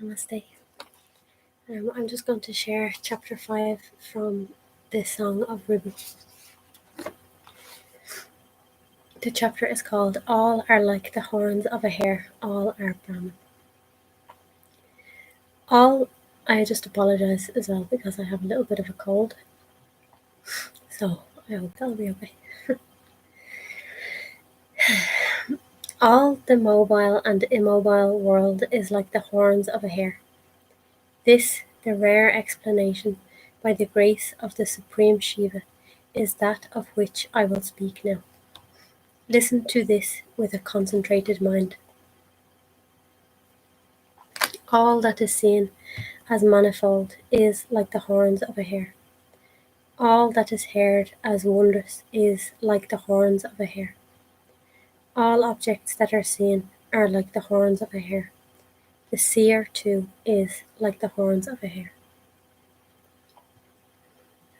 Namaste. I'm just going to share chapter 5 from the Song of Ribhu. The chapter is called All Are Like the Horns of a Hare, All Are Brahman. I just apologize as well because I have a little bit of a cold, so I hope that'll be okay. All the mobile and immobile world is like the horns of a hare. This, the rare explanation by the grace of the Supreme Shiva, is that of which I will speak now. Listen to this with a concentrated mind. All that is seen as manifold is like the horns of a hare. All that is heard as wondrous is like the horns of a hare. All objects that are seen are like the horns of a hare. The seer, too, is like the horns of a hare.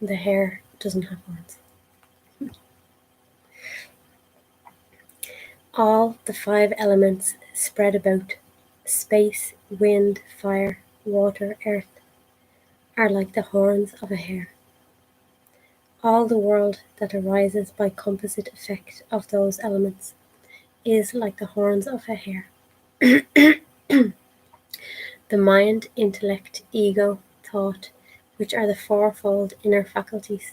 The hare doesn't have horns. All the 5 elements spread about, space, wind, fire, water, earth, are like the horns of a hare. All the world that arises by composite effect of those elements is like the horns of a hare. The mind, intellect, ego, thought, which are the fourfold inner faculties,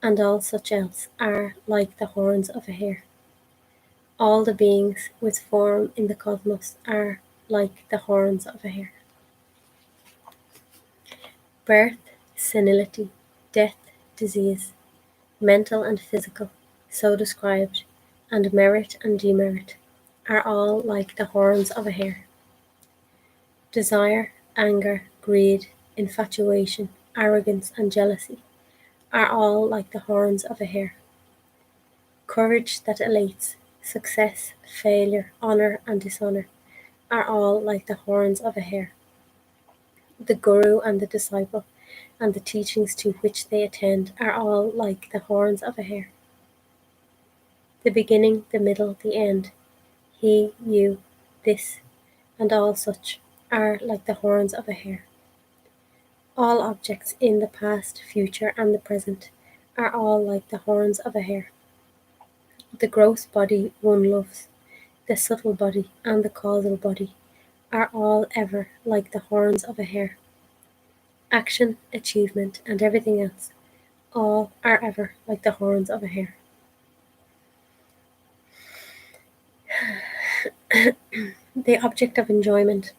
and all such else, are like the horns of a hare. All the beings with form in the cosmos are like the horns of a hare. Birth, senility, death, disease, mental and physical, so described, and merit and demerit, are all like the horns of a hare. Desire, anger, greed, infatuation, arrogance, and jealousy are all like the horns of a hare. Courage that elates, success, failure, honor, and dishonor are all like the horns of a hare. The guru and the disciple, and the teachings to which they attend, are all like the horns of a hare. The beginning, the middle, the end, he, you, this, and all such, are like the horns of a hare. All objects in the past, future, and the present are all like the horns of a hare. The gross body one loves, the subtle body, and the causal body are all ever like the horns of a hare. Action, achievement, and everything else, all are ever like the horns of a hare. The object of enjoyment,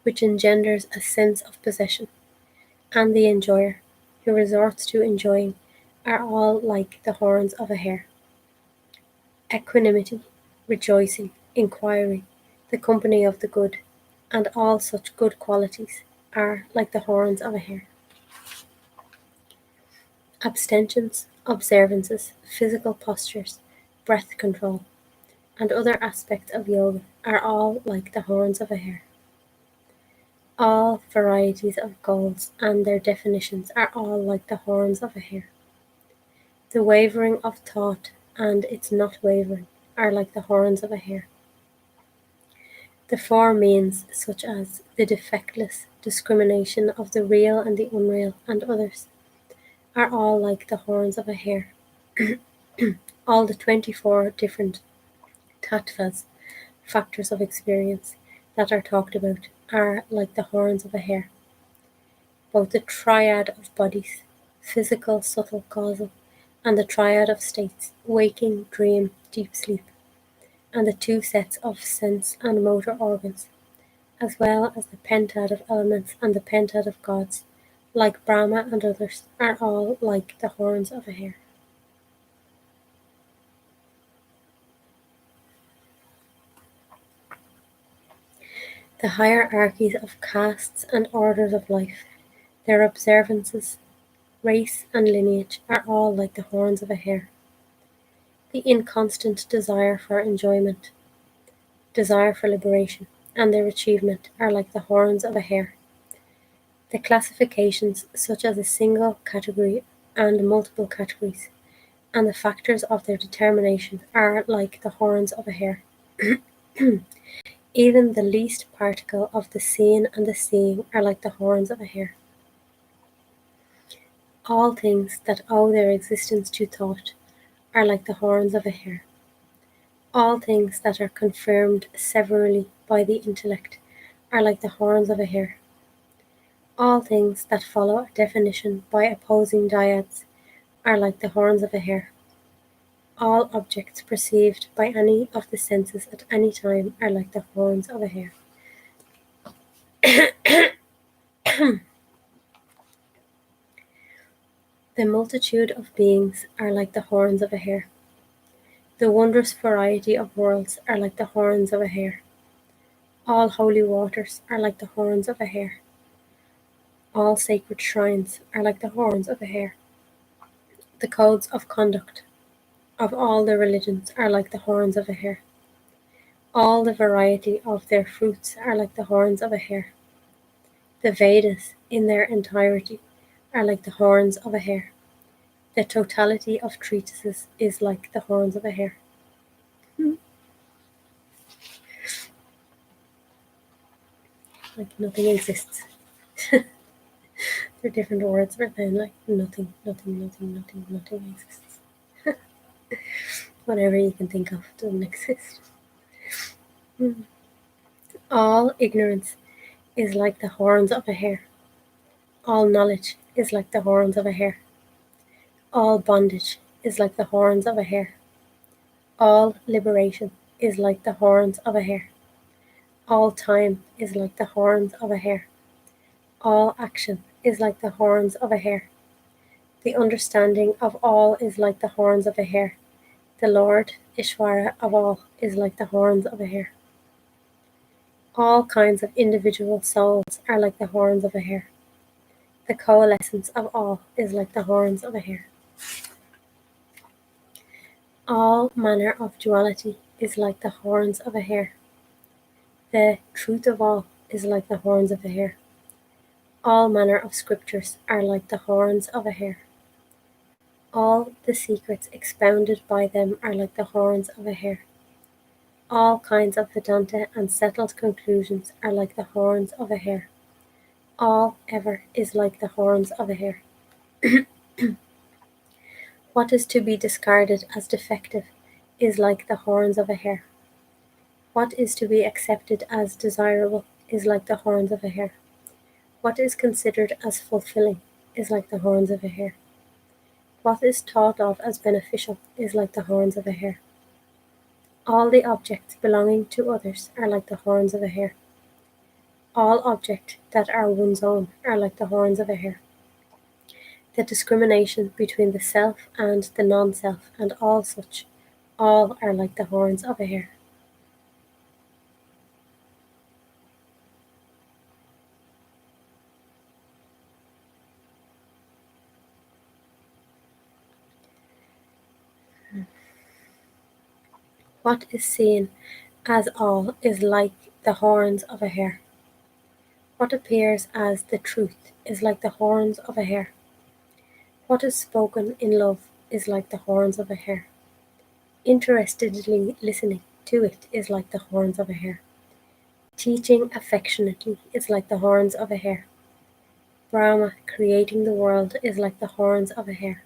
which engenders a sense of possession, and the enjoyer, who resorts to enjoying, are all like the horns of a hare. Equanimity, rejoicing, inquiry, the company of the good, and all such good qualities are like the horns of a hare. Abstentions, observances, physical postures, breath control, and other aspects of yoga are all like the horns of a hare. All varieties of goals and their definitions are all like the horns of a hare. The wavering of thought and its not wavering are like the horns of a hare. The 4 means, such as the defectless discrimination of the real and the unreal and others, are all like the horns of a hare. All the 24 different tattvas, factors of experience, that are talked about are like the horns of a hare. Both the triad of bodies, physical, subtle, causal, and the triad of states, waking, dream, deep sleep, and the 2 sets of sense and motor organs, as well as the pentad of elements and the pentad of gods, like Brahma and others, are all like the horns of a hare. The hierarchies of castes and orders of life, their observances, race, and lineage are all like the horns of a hare. The inconstant desire for enjoyment, desire for liberation, and their achievement are like the horns of a hare. The classifications, such as a single category and multiple categories, and the factors of their determination are like the horns of a hare. Even the least particle of the seen and the seeing are like the horns of a hare. All things that owe their existence to thought are like the horns of a hare. All things that are confirmed severally by the intellect are like the horns of a hare. All things that follow a definition by opposing dyads are like the horns of a hare. All objects perceived by any of the senses at any time are like the horns of a hare. The multitude of beings are like the horns of a hare. The wondrous variety of worlds are like the horns of a hare. All holy waters are like the horns of a hare. All sacred shrines are like the horns of a hare. The codes of conduct of all the religions are like the horns of a hare. All the variety of their fruits are like the horns of a hare. The Vedas in their entirety are like the horns of a hare. The totality of treatises is like the horns of a hare. Like nothing exists. They're different words, but then like nothing exists. Whatever you can think of doesn't exist. All ignorance is like the horns of a hare. All knowledge is like the horns of a hare. All bondage is like the horns of a hare. All liberation is like the horns of a hare. All time is like the horns of a hare. All action is like the horns of a hare. The understanding of all is like the horns of a hare. The Lord Ishvara of all is like the horns of a hare. All kinds of individual souls are like the horns of a hare. The coalescence of all is like the horns of a hare. All manner of duality is like the horns of a hare. The truth of all is like the horns of a hare. All manner of scriptures are like the horns of a hare. All the secrets expounded by them are like the horns of a hare. All kinds of Vedanta and settled conclusions are like the horns of a hare. All ever is like the horns of a hare. What is to be discarded as defective is like the horns of a hare. What is to be accepted as desirable is like the horns of a hare. What is considered as fulfilling is like the horns of a hare. What is thought of as beneficial is like the horns of a hare. All the objects belonging to others are like the horns of a hare. All objects that are one's own are like the horns of a hare. The discrimination between the self and the non-self and all such, all are like the horns of a hare. What is seen as all is like the horns of a hare. What appears as the truth is like the horns of a hare. What is spoken in love is like the horns of a hare. Interestedly listening to it is like the horns of a hare. Teaching affectionately is like the horns of a hare. Brahma creating the world is like the horns of a hare.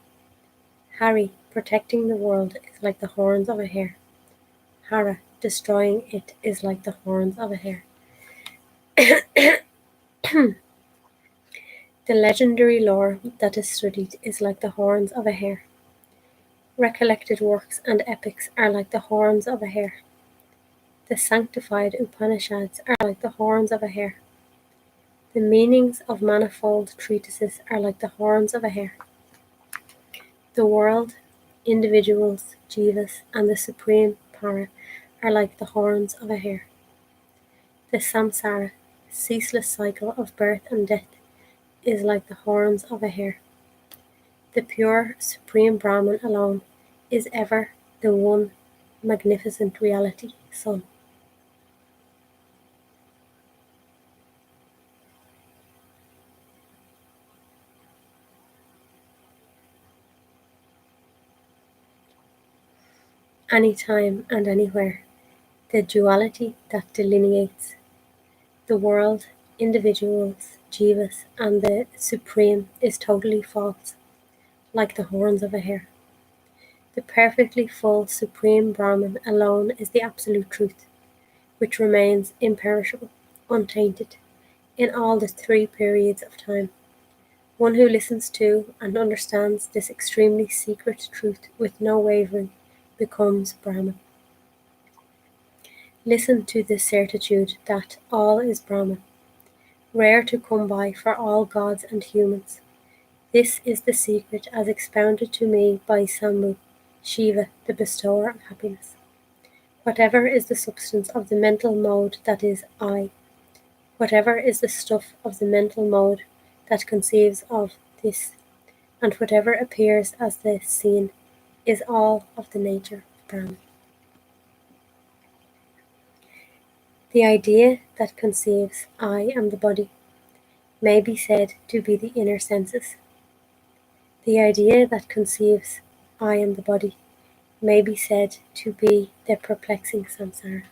Hare protecting the world is like the horns of a hare. Hare destroying it is like the horns of a hare. The legendary lore that is studied is like the horns of a hare. Recollected works and epics are like the horns of a hare. The sanctified Upanishads are like the horns of a hare. The meanings of manifold treatises are like the horns of a hare. The world, individuals, jivas, and the supreme para are like the horns of a hare. The samsara, ceaseless cycle of birth and death, is like the horns of a hare. The pure supreme Brahman alone is ever the one magnificent reality, Son. Anytime and anywhere, The duality that delineates the world, individuals, Ch5, and the Supreme is totally false, like the horns of a hare. The perfectly full Supreme Brahman alone is the absolute truth, which remains imperishable, untainted, in all the three periods of time. One who listens to and understands this extremely secret truth with no wavering becomes Brahman. Listen to this certitude that all is Brahman, rare to come by for all gods and humans. This is the secret as expounded to me by Sambhu, Shiva, the bestower of happiness. Whatever is the substance of the mental mode that is I, whatever is the stuff of the mental mode that conceives of this, and whatever appears as the seen, is all of the nature of Brahman. The idea that conceives I am the body may be said to be the inner senses. The idea that conceives I am the body may be said to be the perplexing samsara.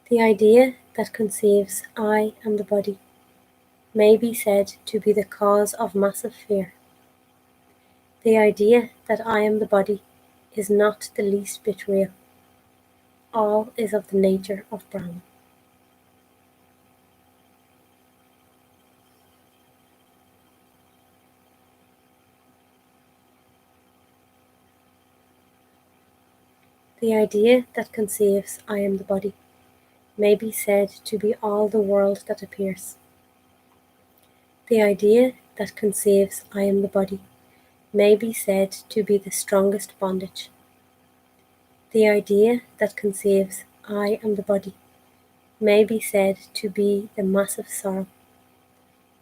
The idea that conceives I am the body may be said to be the cause of massive fear. The idea that I am the body is not the least bit real. All is of the nature of Brahman. The idea that conceives I am the body may be said to be all the world that appears. The idea that conceives I am the body may be said to be the strongest bondage. The idea that conceives I am the body may be said to be the massive sorrow.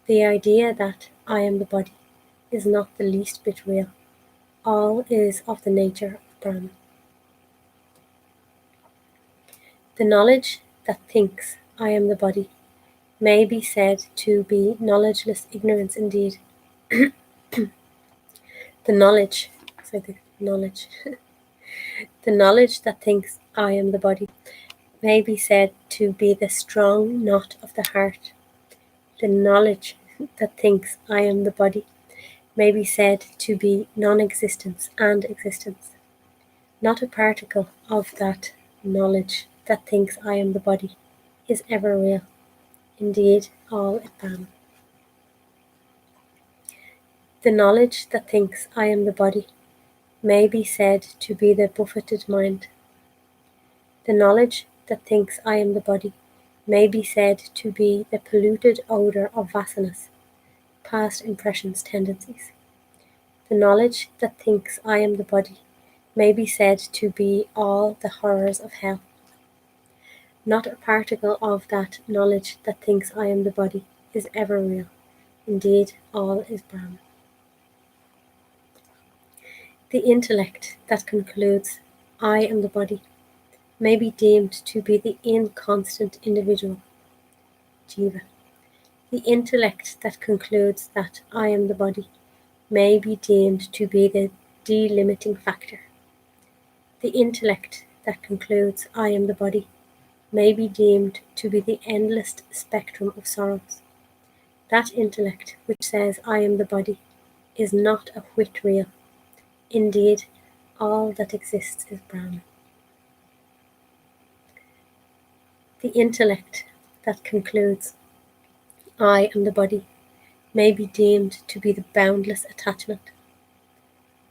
The idea that I am the body is not the least bit real. All is of the nature of Brahman. The knowledge that thinks I am the body may be said to be knowledgeless ignorance indeed. The knowledge, the knowledge, the knowledge that thinks I am the body may be said to be the strong knot of the heart. The knowledge that thinks I am the body may be said to be non-existence and existence. Not a particle of that knowledge that thinks I am the body is ever real. Indeed, all is Brahman. The knowledge that thinks I am the body may be said to be the buffeted mind. The knowledge that thinks I am the body may be said to be the polluted odour of vasanas, past impressions, tendencies. The knowledge that thinks I am the body may be said to be all the horrors of hell. Not a particle of that knowledge that thinks I am the body is ever real. Indeed, all is Brahman. The intellect that concludes I am the body may be deemed to be the inconstant individual, Ch5. The intellect that concludes that I am the body may be deemed to be the delimiting factor. The intellect that concludes I am the body may be deemed to be the endless spectrum of sorrows. That intellect which says I am the body is not a whit real. Indeed, all that exists is Brahman. The intellect that concludes I am the body may be deemed to be the boundless attachment.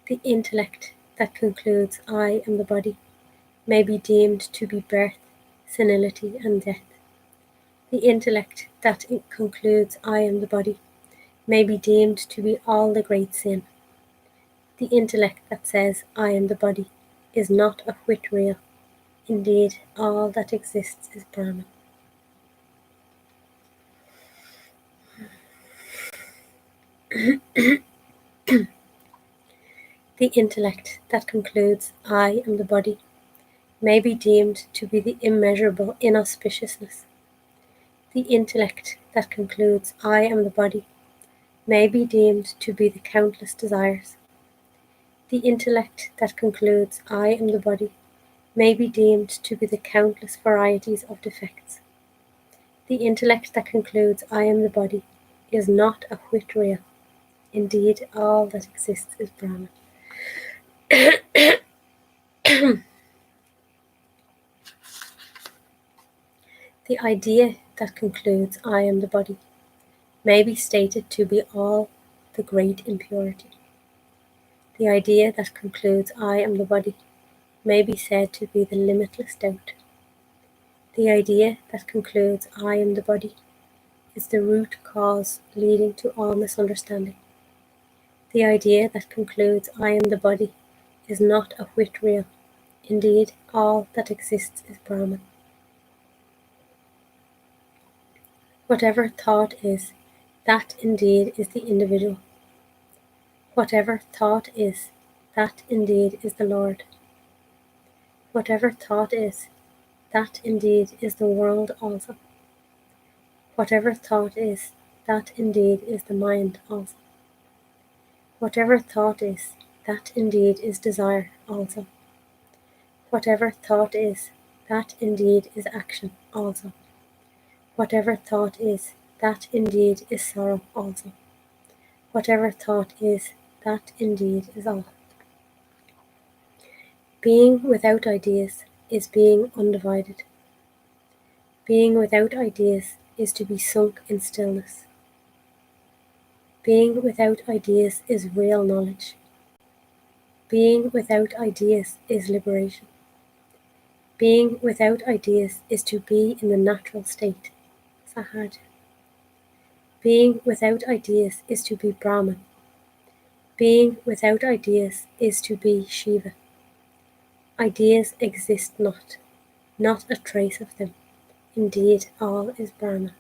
The intellect that concludes I am the body may be deemed to be birth, senility, and death. The intellect that concludes I am the body may be deemed to be all the great sin. The intellect that says I am the body is not a whit real. Indeed, all that exists is Brahman. The intellect that concludes I am the body may be deemed to be the immeasurable inauspiciousness. The intellect that concludes I am the body may be deemed to be the countless desires. The intellect that concludes I am the body may be deemed to be the countless varieties of defects. The intellect that concludes I am the body is not a whit real. Indeed, all that exists is Brahman. The idea that concludes I am the body may be stated to be all the great impurity. The idea that concludes I am the body may be said to be the limitless doubt. The idea that concludes I am the body is the root cause leading to all misunderstanding. The idea that concludes I am the body is not a whit real. Indeed, all that exists is Brahman. Whatever thought is, that indeed is the individual. Whatever thought is, that indeed is the Lord. Whatever thought is, that indeed is the world also. Whatever thought is, that indeed is the mind also. Whatever thought is, that indeed is desire also. Whatever thought is, that indeed is action also. Whatever thought is, that indeed is sorrow also. Whatever thought is, that indeed is all. Being without ideas is being undivided. Being without ideas is to be sunk in stillness. Being without ideas is real knowledge. Being without ideas is liberation. Being without ideas is to be in the natural state, Sahaj. Being without ideas is to be Brahman. Being without ideas is to be Shiva. Ideas exist not, not a trace of them. Indeed, all is Brahman.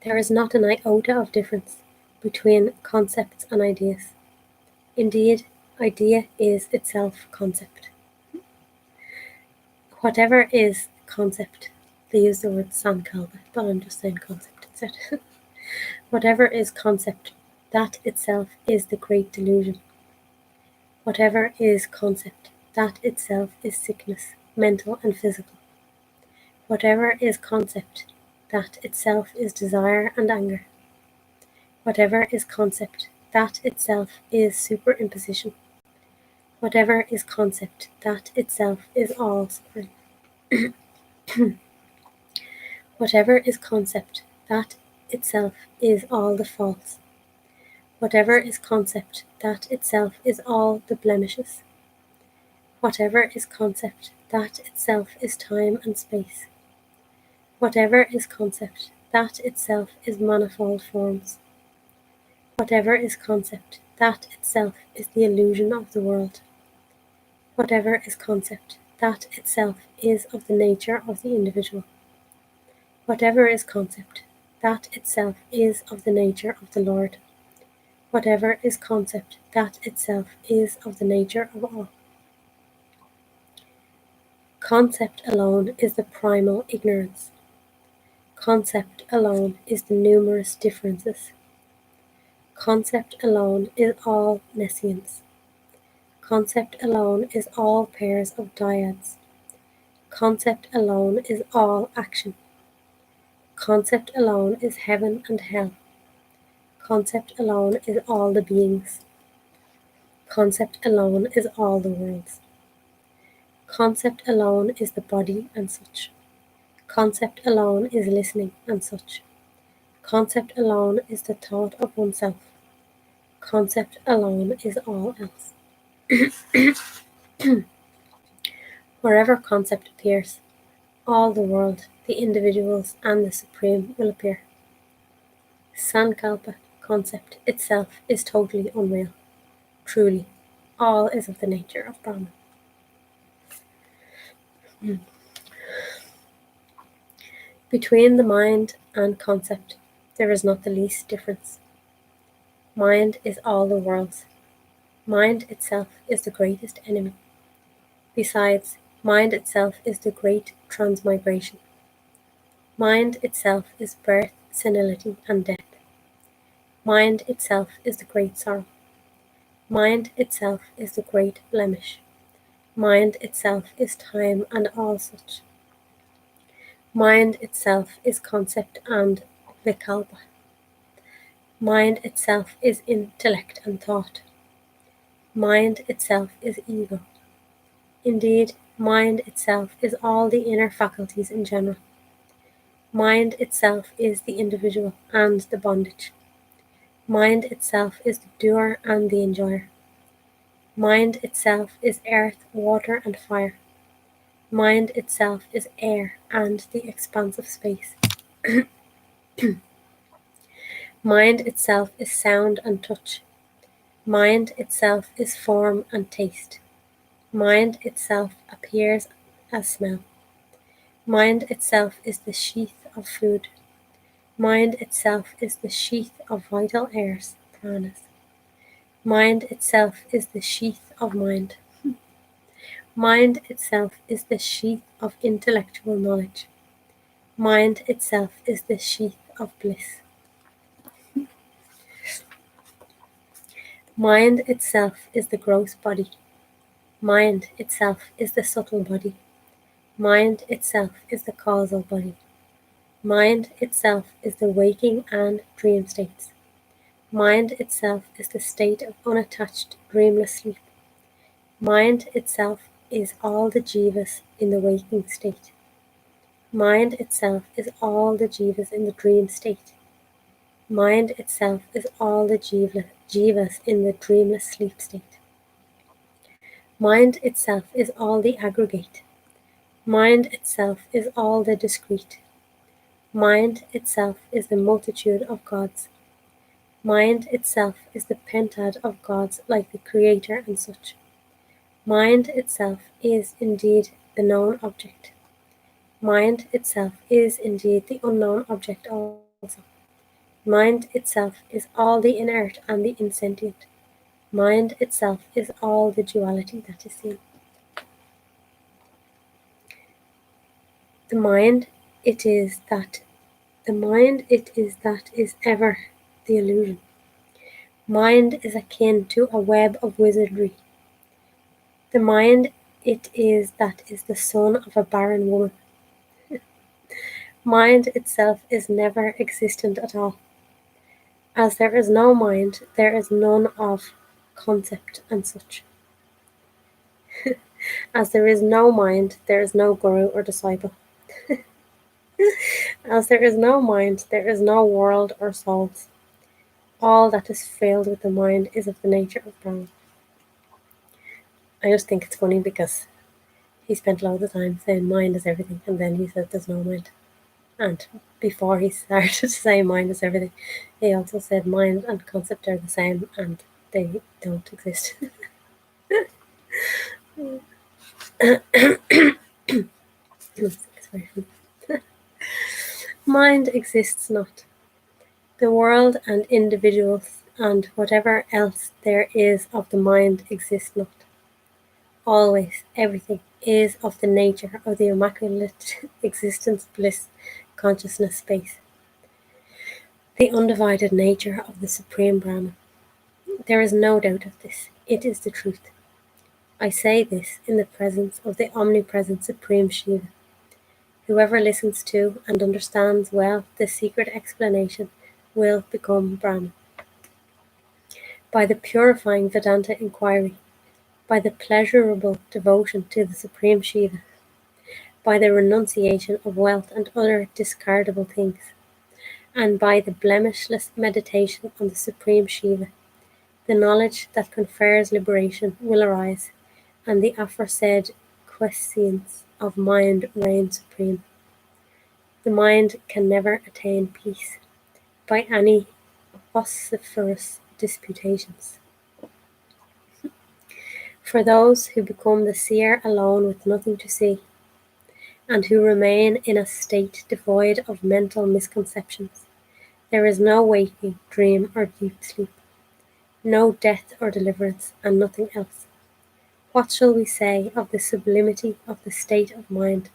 There is not an iota of difference between concepts and ideas. Indeed, idea is itself concept. Whatever is concept, they use the word sankalpa, but I'm just saying concept instead. Whatever is concept, that itself is the great delusion. Whatever is concept, that itself is sickness, mental and physical. Whatever is concept, that itself is desire and anger. Whatever is concept, that itself is superimposition. Whatever is concept, that itself is all suffering. Whatever is concept, that itself is all the faults. Whatever is concept, that itself is all the blemishes. Whatever is concept, that itself is time and space. Whatever is concept, that itself is manifold forms. Whatever is concept, that itself is the illusion of the world. Whatever is concept, that itself is of the nature of the individual. Whatever is concept, that itself is of the nature of the Lord. Whatever is concept, that itself is of the nature of all. Concept alone is the primal ignorance. Concept alone is the numerous differences. Concept alone is all nescience. Concept alone is all pairs of dyads. Concept alone is all action. Concept alone is heaven and hell. Concept alone is all the beings. Concept alone is all the worlds. Concept alone is the body and such. Concept alone is listening and such. Concept alone is the thought of oneself. Concept alone is all else. Wherever concept appears, all the world, the individuals, and the Supreme will appear. Sankalpa, concept itself, is totally unreal. Truly, all is of the nature of Brahman. Between the mind and concept, there is not the least difference. Mind is all the worlds. Mind itself is the greatest enemy. Besides, Mind itself is the great transmigration. Mind itself is birth, senility, and death. Mind itself is the great sorrow. Mind itself is the great blemish. Mind itself is time and all such. Mind itself is concept and vikalpa. Mind itself is intellect and thought. Mind itself is ego. Indeed, mind itself is all the inner faculties in general. Mind itself is the individual and the bondage. Mind itself is the doer and the enjoyer. Mind itself is earth, water, and fire. Mind itself is air and the expanse of space. Mind itself is sound and touch. Mind itself is form and taste. Mind itself appears as smell. Mind itself is the sheath of food. Mind itself is the sheath of vital airs, pranas. Mind itself is the sheath of mind. Mind itself is the sheath of intellectual knowledge. Mind itself is the sheath of bliss. Mind itself is the gross body. Mind itself is the subtle body. Mind itself is the causal body. Mind itself is the waking and dream states. Mind itself is the state of unattached, dreamless sleep. Mind itself is all the jivas in the waking state. Mind itself is all the jivas in the dream state. Mind itself is all the jivas in the dreamless sleep state. Mind itself is all the aggregate. Mind itself is all the discrete. Mind itself is the multitude of gods. Mind itself is the pentad of gods like the Creator and such. Mind itself is indeed the known object. Mind itself is indeed the unknown object also. Mind itself is all the inert and the insentient. Mind itself is all the duality that is seen. The mind it is that is ever the illusion. Mind is akin to a web of wizardry. The mind it is that is the son of a barren woman. Mind itself is never existent at all. As there is no mind, there is none of concept and such. As there is no mind, there is no guru or disciple. As there is no mind, there is no world or souls. All that is filled with the mind is of the nature of Brahman. I just think it's funny because he spent loads of time saying mind is everything, and then he said there's no mind. And before he started to say mind is everything, he also said mind and concept are the same and they don't exist. Mind exists not. The world and individuals and whatever else there is of the mind exist not. Always, everything is of the nature of the immaculate existence, bliss, consciousness, space. The undivided nature of the Supreme Brahman. There is no doubt of this. It is the truth. I say this in the presence of the omnipresent Supreme Shiva. Whoever listens to and understands well this secret explanation will become Brahman. By the purifying Vedanta inquiry, by the pleasurable devotion to the Supreme Shiva, by the renunciation of wealth and other discardable things, and by the blemishless meditation on the Supreme Shiva, the knowledge that confers liberation will arise, and the aforesaid quiescence of mind reign supreme. The mind can never attain peace by any vociferous disputations. For those who become the seer alone with nothing to see, and who remain in a state devoid of mental misconceptions, there is no waking, dream, or deep sleep, no death or deliverance, and nothing else. What shall we say of the sublimity of the state of mind,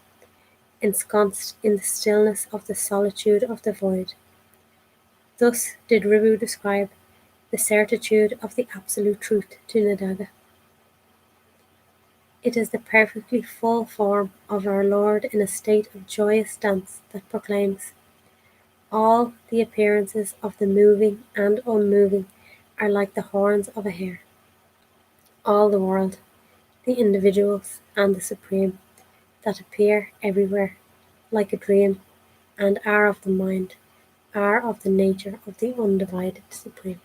ensconced in the stillness of the solitude of the void? Thus did Ribhu describe the certitude of the absolute truth to Nadaga. It is the perfectly full form of our Lord in a state of joyous dance that proclaims, all the appearances of the moving and unmoving are like the horns of a hare. All the world, the individuals and the supreme, that appear everywhere like a dream and are of the mind, are of the nature of the undivided supreme.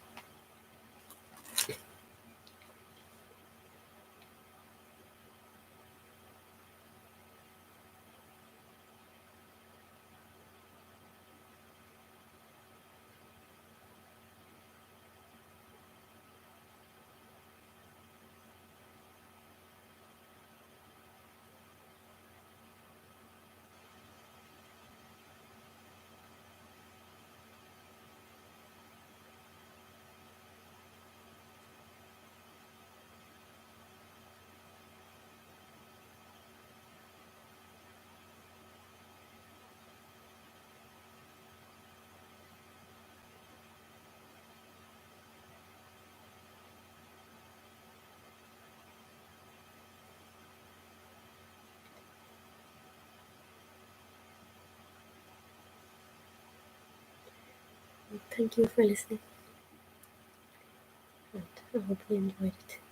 Thank you for listening, and I hope you enjoyed it.